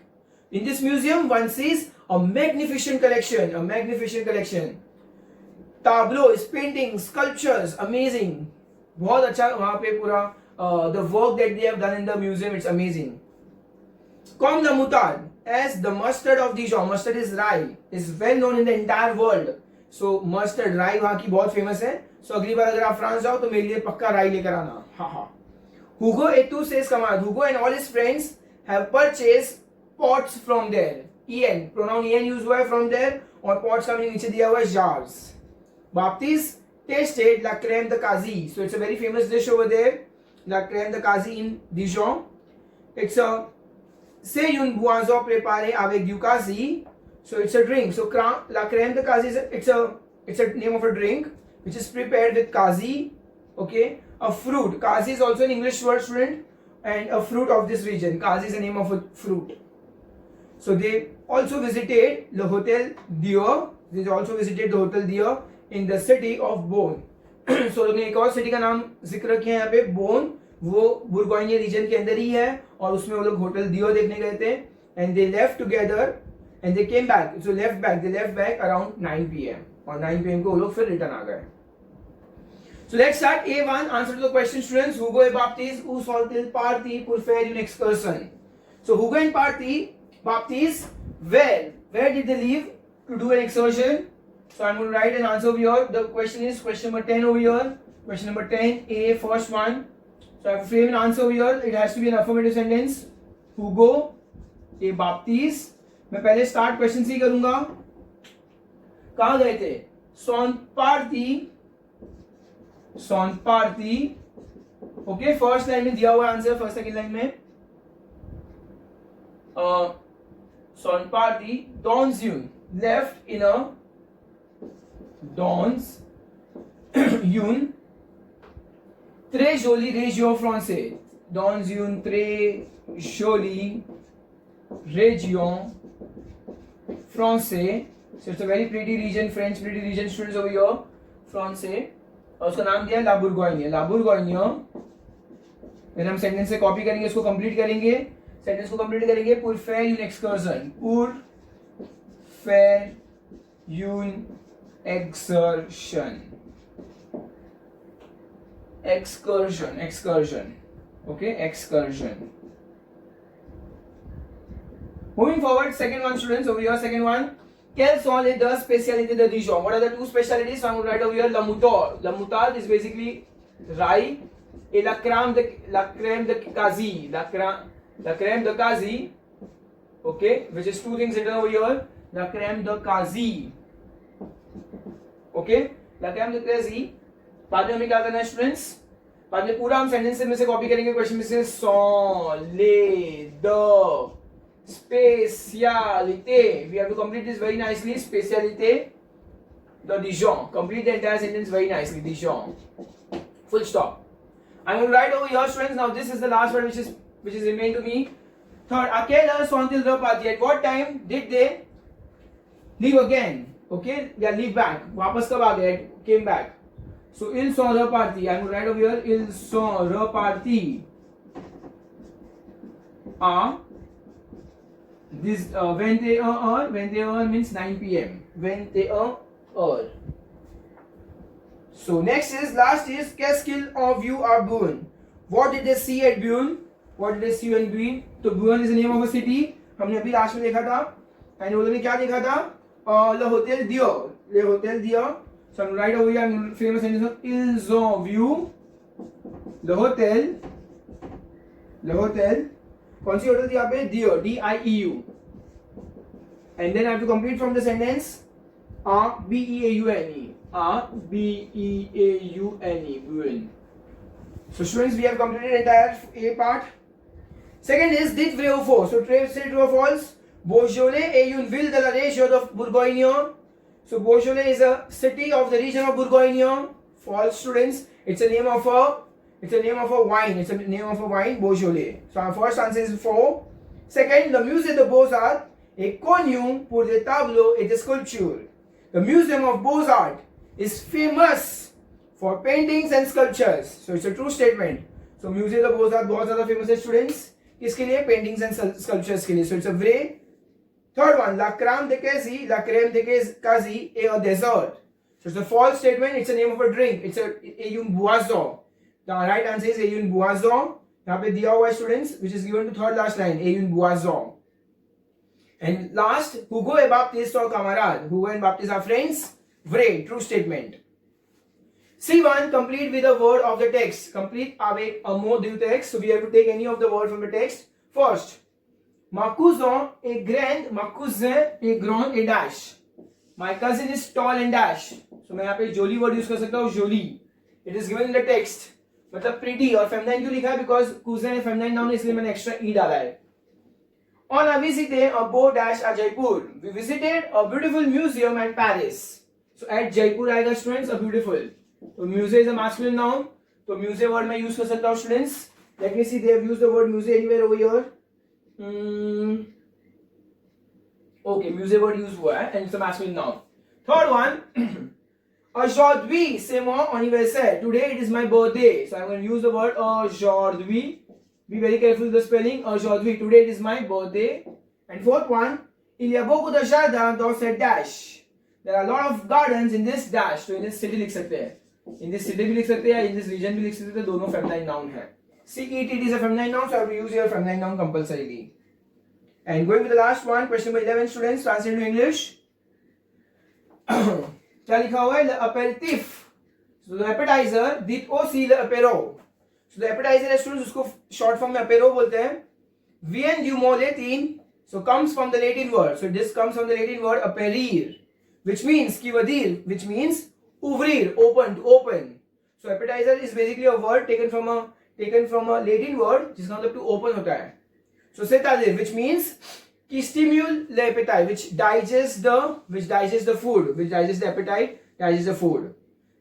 Speaker 1: In this museum, one sees a magnificent collection. A magnificent collection. Tableaus, paintings, sculptures, amazing. बहुत अच्छा वहाँ पे पूरा the work that they have done in the museum, it's amazing. Comme the moutarde, as the mustard of Dijon, mustard is rye, is well known in the entire world. So mustard rye वहाँ की बहुत famous है. So अगली बार अगर आप France जाओ तो मेरे लिए पक्का राई लेकर आना. हाँ. Hugo et tous ses camarades, Hugo and all his friends have purchased pots from there. En, pronoun en used हुआ है from there और pots का भी नीचे दिया हुआ है jars. Baptiste tasted la crème de Cazy. So it's a very famous dish over there. La crème de Cazy in Dijon. C'est une boisson préparée avec du Cazy. So it's a drink. So la crème de Cazy it's a name of a drink which is prepared with Cazy. Okay, a fruit. Cazy is also an English word, student, and a fruit of this region. Cazy is the name of a fruit. So they also visited the Hotel Dieu. They also visited the Hotel Dieu in the city of Beaune. So लोग ने एक और city का नाम जिक्र किया यहाँ पे Beaune. वो बुर्गोइनिया रीजन के अंदर ही है और उसमें वो लोग होटल दियो देखने गए थे. And they left together and they came back. So they left back around 9 p.m. और 9 p.m. को वो लोग फिर रिटर्न आ गए. So let's start A1. Answer to the question, students. Hugo et Baptiste où sont-ils partis pour faire une excursion? So Hugo and Baptiste, where did they leave to do an excursion? So I'm going to write an answer over here. The question is question number 10 over here. Question number 10, A, first one. So I have to frame an answer over here. It has to be an affirmative sentence. Hugo et Baptiste. मैं पहले start question से ही करूँगा. कहाँ गए थे? Sont partis. Okay, first line में दिया हुआ आंसर, first second line में. Sont partis dans une, left in a, dans une Très jolie région française. Dans une très jolie région française. So it's a very pretty region, French pretty region, students over here. français. और उसका नाम दिया है ला बुर्गोइनिया. ला बुर्गोइनिया. फिर हम sentence से copy करेंगे, उसको कंप्लीट करेंगे. सेंटेंस को कंप्लीट करेंगे. pour faire une excursion. pour faire une excursion. Excursion. Okay, excursion. Moving forward, second one, students, over here, second one. Quelles sont les deux spécialités de Dijon? What are the two specialities? So I'm going to write over here la moutarde. La moutarde is basically rye et la crème de quasi. La crème de quasi. Okay, which is two things written over here. La crème de quasi. Okay, la crème de quasi. बाद में हमें क्या करना है students? बाद में पूरा हम सेंटेंस में से कॉपी करेंगे. क्वेश्चन में से sont les deux spécialités. We have to complete this very nicely. Spécialité de Dijon. Complete the entire sentence very nicely. Dijon. Full stop. I'm going to write over here, students. Now this is the last one which is remaining to me. Third, à quelle heure sont-ils repartis? At what time did they leave again? Okay, they leave back. वापस कब आ गए? Came back. So ils sont repartis. I'm going to write over here. Ils sont repartis. This 21h means 9 p.m. 21h. So next is last is qu'est-ce qu'ils ont vu à Beaune? What did they see at Beaune? What did they see in Beaune? तो Beaune is the name of a city. हमने अभी last में देखा था. And उधर में क्या देखा था? Le Hotel Dieu. Le Hotel Dieu. So I'm right over here. I'm famous sentence of ils ont vu le hotel. Le hotel. कौन सी होटल थी यहाँ पे? Dieu. D-I-E-U. And then I have to complete from the sentence. B-E-A-U-N-E. B-E-A-U-N-E. Beaune. So students, we have completed entire A part. Second is dit vrai ou faux. So say true or false. Beaujolais est une ville de la région de Bourgogne. So Beaujolais is a city of the region of Bourgogne. False, students. It's a name of a wine. It's a name of a wine, Beaujolais. So our first answer is faux. Second, the Musée de Beaux-Arts est connu pour des tableaux et des sculptures. The Museum of Beaux-Arts is famous for paintings and sculptures. So it's a true statement. So Musée de Beaux-Arts बहुत ज़्यादा famous है, students. किसके लिए? Paintings and sculptures के लिए. So it's a vrai. Third one, la crème de quasi est a dessert. So it's a false statement. It's a name of a drink. It's une boisson. The right answer is une boisson. यहाँ पे दिया हुआ है, students, which is given to third last line. Une boisson. And last, Hugo et Baptiste are camarades. Hugo and Baptiste are friends. Vrai, true statement. C1, complete with a word of the text. Complete avec un mot du texte. So we have to take any of the word from the text. First, ma cousin est grand et dash. My cousin is tall and dash. So मैं यहाँ पे jolly word use कर सकता हूँ, jolly. It is given in the text. मतलब pretty और feminine क्यों लिखा है? Because cousin है feminine noun, इसलिए मैंने extra e डाला है. On a visité a beau dash à Jaipur. We visited a beautiful museum at Paris. So at Jaipur आएगा, students, a beautiful. So musée is a masculine noun. तो musée word मैं use कर सकता हूँ, students. Let me see, they have used the word musée anywhere over here. Okay, musée word used हुआ है and it's a masculine noun. Third one. Aujourd'hui, c'est mon anniversaire. Today it is my birthday. So I'm going to use the word aujourd'hui. Be very careful with the spelling. Aujourd'hui. Today it is my birthday. And fourth one. Il y a beaucoup de jardins dans cette dash. There are a lot of gardens in this dash. So in this city लिख सकते हैं. In this city भी लिख सकते हैं. In this region भी लिख सकते हैं. दोनों feminine noun है. CET is a feminine noun. So I have to use your feminine noun compulsorily. And going with the last one. Question number 11, students. Translate to English. क्या लिखा हुआ है? L'apéritif. So the appetizer, dit aussi l'apéro. So the appetizer, students, उसको short form में apéro बोलते हैं. Vient du mot latin, so comes from the Latin word. So this comes from the Latin word aperir, which means qui veut dire, which means ouvrir, open, to open. So appetizer is basically a word taken from a Latin word जिसका मतलब to open होता है. So c'est-à-dire, which means qui stimule l'appétit, which digests the food, which digests the appetite, digests the food.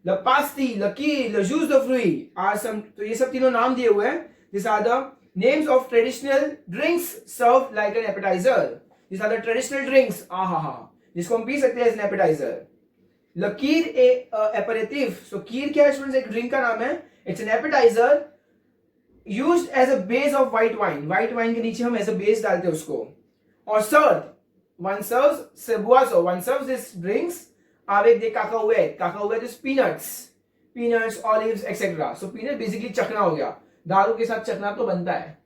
Speaker 1: ल पास्ती, ल कीर, ल जूस द फ्रूई आर सम, तो ये सब तीनों नाम दिए हुए हैं. This are the names of traditional drinks serve like an appetizer. This are the traditional drinks, आहा, जिसको हम पी सकते हैं एज एन एपेटाइजर. ल कीर ए एपरेटिव, सो कीर क्या है स्टूडेंट्स? एक ड्रिंक का नाम है. It's an appetiser used as a base of white wine. White wine के नीचे हम ऐसे बेस डालते हैं उसको. और served, one serves cebuazo, one serves this drinks avec des cacahuètes. Cacahuètes is peanuts, olives, etc. So peanut basically चखना हो गया. दारू के साथ चखना तो बनता है.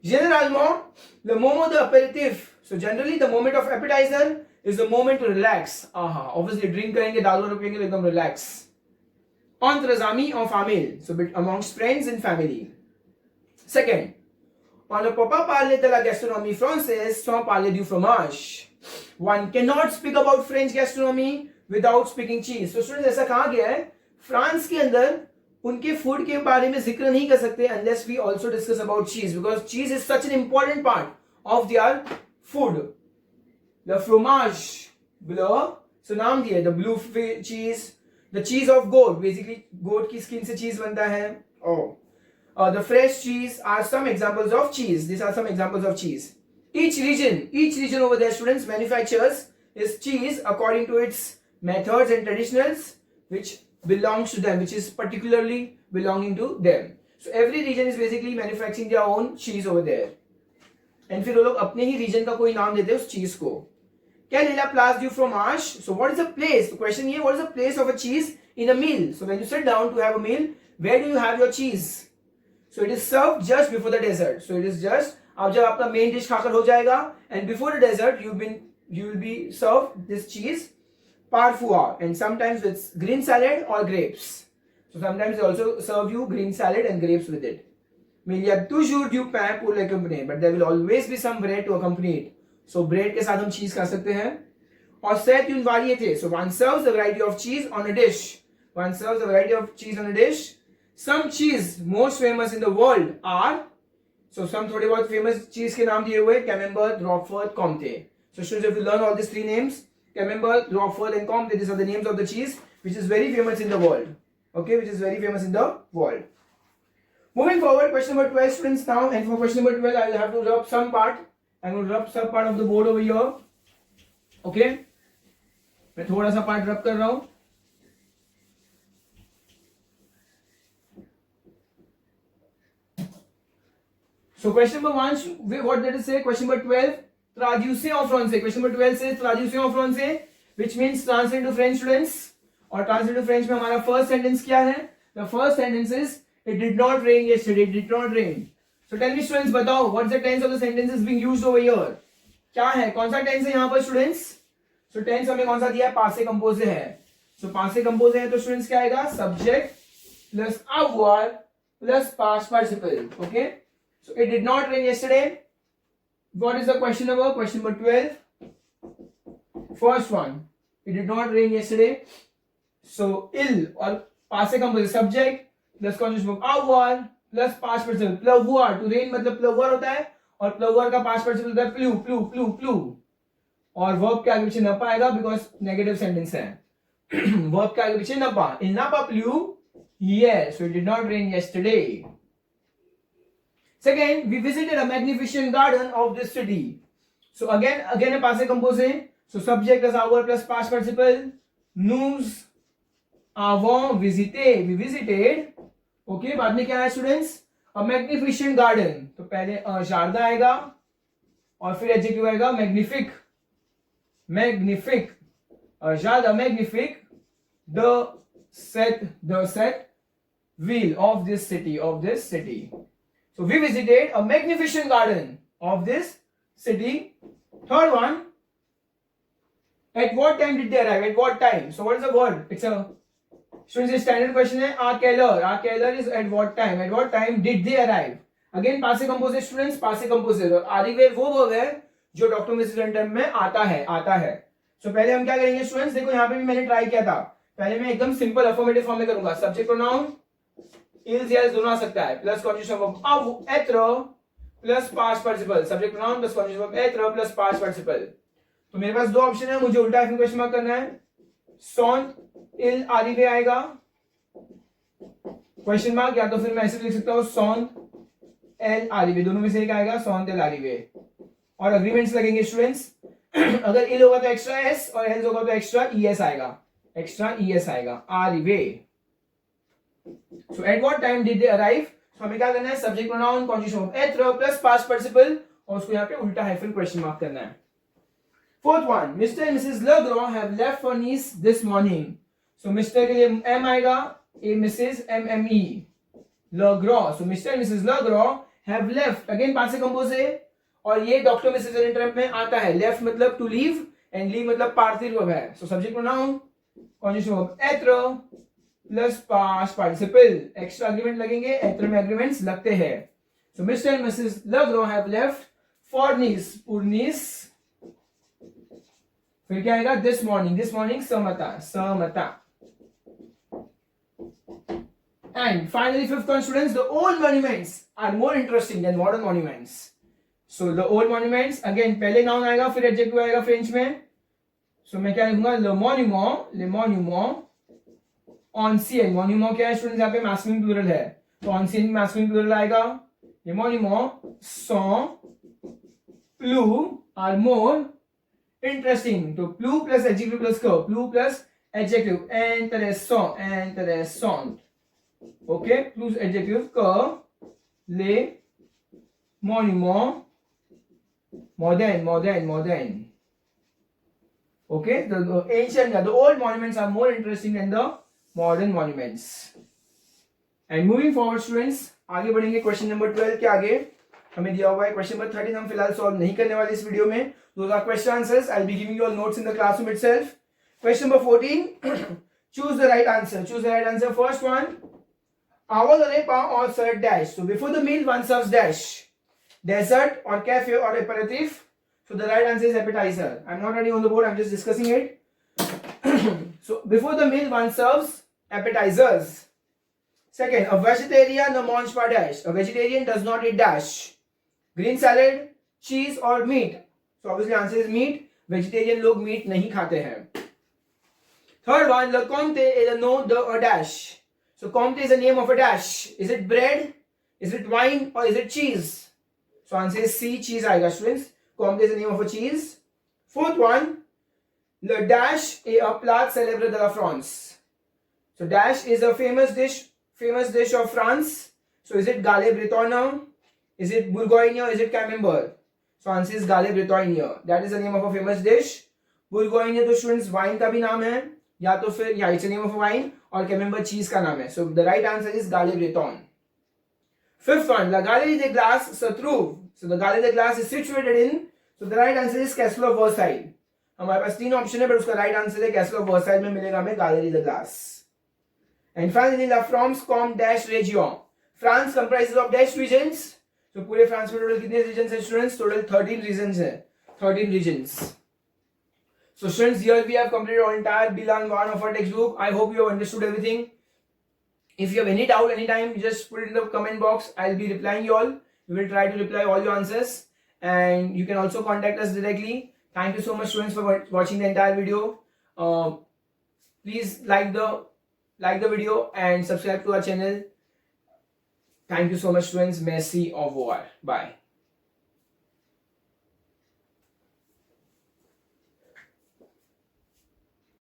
Speaker 1: Généralement, le moment de apéritif. So generally the moment of appetizer is the moment to relax. Obviously drink करेंगे, दारू पियेंगे तो एकदम relax. Entre amis en famille, so amongst friends and family. Second, on ne peut pas parler de la gastronomie française sans parler du fromage. One cannot speak about French gastronomy without speaking cheese. So students, ऐसा कहा गया है France के अंदर उनके food के बारे में जिक्र नहीं कर सकते unless we also discuss about cheese, because cheese is such an important part of their food. The fromage, bleu, so नाम दिया the blue cheese. The cheese of goat, basically goat की skin से cheese बनता है. The fresh cheese are some examples of cheese. These are some examples of cheese. Each region over there, students, manufactures is cheese according to its methods and traditionals, which belongs to them, which is particularly belonging to them. So every region is basically manufacturing their own cheese over there. And फिर वो लोग अपने ही region का कोई नाम देते हैं उस cheese को. Quelle est la place du fromage? So what is the place? The question here, what is the place of a cheese in a meal? So when you sit down to have a meal, where do you have your cheese? So it is served just before the dessert. So it is just, अब जब आपका main dish खाकर हो जाएगा, and before the dessert, you will be served this cheese parfois, and sometimes with green salad or grapes. So sometimes they also serve you green salad and grapes with it. Mais il y a toujours du pain pour l'accompagner, but there will always be some bread to accompany it. So bread के साथ हम cheese खा सकते हैं. और c'est une variété. So one serves a variety of cheese on a dish. One serves a variety of cheese on a dish. Some cheese most famous in the world are, so some थोड़े बहुत famous cheese के नाम दिए हुए, Camembert, Roquefort, Comté. So students, if you learn all these three names, Camembert, Roquefort and Comté, these are the names of the cheese which is very famous in the world. Okay, which is very famous in the world. Moving forward, question number 12, students, now, and for question number 12, I will have to rub some part. I'm going to rub some part of the board over here. Okay, मैं थोड़ा सा part rub कर रहा हूं. So question number 1, what did it say? Question number 12, traduction en français. Question number 12 says traduction en français, which means translate to French, students. और translate to French में हमारा first sentence क्या है? The first sentence is, it did not rain yesterday. It did not rain. So tell me students, बताओ, what's the tense of the sentences being used over here? क्या है? कौन सा tense है यहाँ पर students? So tense हमें कौन सा दिया है? passé composé है. So passé composé है तो students क्या आएगा? Subject plus avoir plus past participle. Okay? So it did not rain yesterday. What is the question number? Question number 12. First one. It did not rain yesterday. So il or passé composé subject plus conjugation verb avoir plus past participle. प्लवुआर, to rain मतलब प्लवुआर होता है और प्लवुआर का past participle होता है प्लू प्लू प्लू प्लू. और वर्ब के आगे पीछे न पाएगा बिकॉज नेगेटिव सेंटेंस है. वर्ब के आगे पीछे न पा. इन ना पा प्लू. Yes, so it did not rain yesterday. Second, we visited a magnificent garden of this city. So again a passé composé. So subject plus avoir plus past participle. Nous avons visité. We visited. Okay बाद में क्या है students? अ magnificent garden. तो पहले शारदा आएगा और फिर adjective आएगा मैग्निफिक. मैग्निफिक शारदा मैग्निफिक the set wheel of this city. So we visited a magnificent garden of this city. Third one, at what time did they arrive? At what time? So what is the word? It's a Students, this standard question है. Our keller is at what time? At what time did they arrive? Again, passé composé students, passé composé. और arriver वो verb है जो doctor Mrs term में आता है. So पहले हम क्या करेंगे स्टूडेंट्स? देखो यहाँ पे भी मैंने ट्राई किया था. पहले मैं एकदम सिंपल अफर्मेटिव फॉर्म में करूंगा. सब्जेक्ट प्रोनाउन इज या दोनों आ सकता है. प्लस कंजूगेशन वर्ब अब एत्र plus past participle. Subject pronoun plus conjugation verb एत्र प्लस पास्ट पार्टिसिपल. तो मेरे पास दो ऑप्शन है. मुझे उल्टा क्वेश्चन मार्क करना है. sont il arrivé आएगा, क्वेश्चन मार्क, या तो फिर मैं ऐसे लिख सकता हूँ sont el arrivé, दोनों में से एक आएगा sont el arrivé। और अग्रीमेंट्स लगेंगे स्टूडेंट्स, अगर इल होगा तो एक्स्ट्रा एस और एल्स होगा तो एक्स्ट्रा ईएस आएगा, एक्स्ट्रा ईएस आएगा, arrivé। So at what time did they arrive, तो हमें क्या करना है, सब्जेक्ट प्रोनाउन कॉन्जुगेशन ऑफ एत्र प्लस पास्ट पार्टिसिपल और उसको यहाँ पे उल्टा हाइफन क्वेश्चन मार्क करना है। Fourth one, mister and missus Legros have left for Nice this morning. So mister के लिए एम आएगा, ए missus M M E, Legros. So mister and missus Legros have left, again past से compose है और ये डॉक्टर मिसेस इंटरप्ट में आता है। लेफ्ट मतलब टू लीव एंड लीव मतलब पार्थिव है। So subject pronoun conjugation of एत्र plus past participle, extra agreement लगेंगे, एत्र में एग्रीमेंट्स लगते हैं। So mister and missus Legros have left for Nice, for Nice, फिर क्या आएगा, दिस मॉर्निंग समता, समता। And finally, fifth one, students, the old monuments are more interesting than modern monuments. So the old monuments, again पहले noun आएगा फिर adjective आएगा French में। So मैं क्या लिखूंगा, le monument ancien, monument क्या है स्टूडेंट्स, यहाँ पे मैस्कुलिन प्लूरल है, तो ancien मैस्कुलिन प्लूरल आएगा। les monuments sont plus are more interesting, तो plus plus adjective plus que, plus plus adjective, intéressant, intéressant, ok, plus adjective que les monuments modern, okay, the ancient, the old monuments are more interesting than the modern monuments। and moving forward students, आगे बढ़ेंगे question number 12 के आगे। हमें दिया हुआ है question number 13, हम फिलहाल सॉल्व नहीं करने वाले इस वीडियो में। Those are question answers. I'll be giving you all notes in the classroom itself. Question number 14. Choose the right answer. Choose the right answer. First one. Avant le repas or serve dash. So before the meal, one serves dash. Dessert or cafe or aperitif. So the right answer is appetizer. I'm not writing on the board. I'm just discussing it. So before the meal, one serves appetizers. Second, a vegetarian ne mange pas dash. A vegetarian does not eat dash. Green salad, cheese or meat. So obviously answer is meat. Vegetarian लोग meat नहीं खाते हैं। Third one, le comte est le nom de a dash. So comte is the name of a dash. Is it bread? Is it wine? Or is it cheese? So answer is C, cheese आएगा students. Comte is the name of a cheese. Fourth one, le dash est un plat célèbre de la France. So dash is a famous dish of France. So is it Galles Bretonne? Is it Bourgogne? Or is it Camembert? So answer is Galles Bretonne. That is the name of a famous dish. Bourgogne तो students wine का भी नाम है, या तो फिर या it's a name of a wine, और Camembert cheese का नाम है. So the right answer is Galles Bretonne. Fifth one, la Galerie des Glaces se trouve. So the Galerie des Glaces is situated in. So the right answer is Castle of Versailles. हमारे पास तीन option है, पर उसका right answer है Castle of Versailles में मिलेगा हमें Galerie des Glaces. And finally, la France comme dash région. France comprises of dash regions. तो पूरे फ्रांस में टोटल कितने रीजन्स हैं स्टूडेंट्स, टोटल 13 रीजन्स हैं, 13 reasons. So students, here we have completed our entire Bilan 1 of our textbook. I hope you have understood everything. If you have any doubt anytime, just put it in the comment box. I'll be replying you all. We will try to reply all your answers, and you can also contact us directly. Thank you so much students for watching the entire video. Please like the video and subscribe to our channel. Thank you so much students. Merci, au revoir, bye.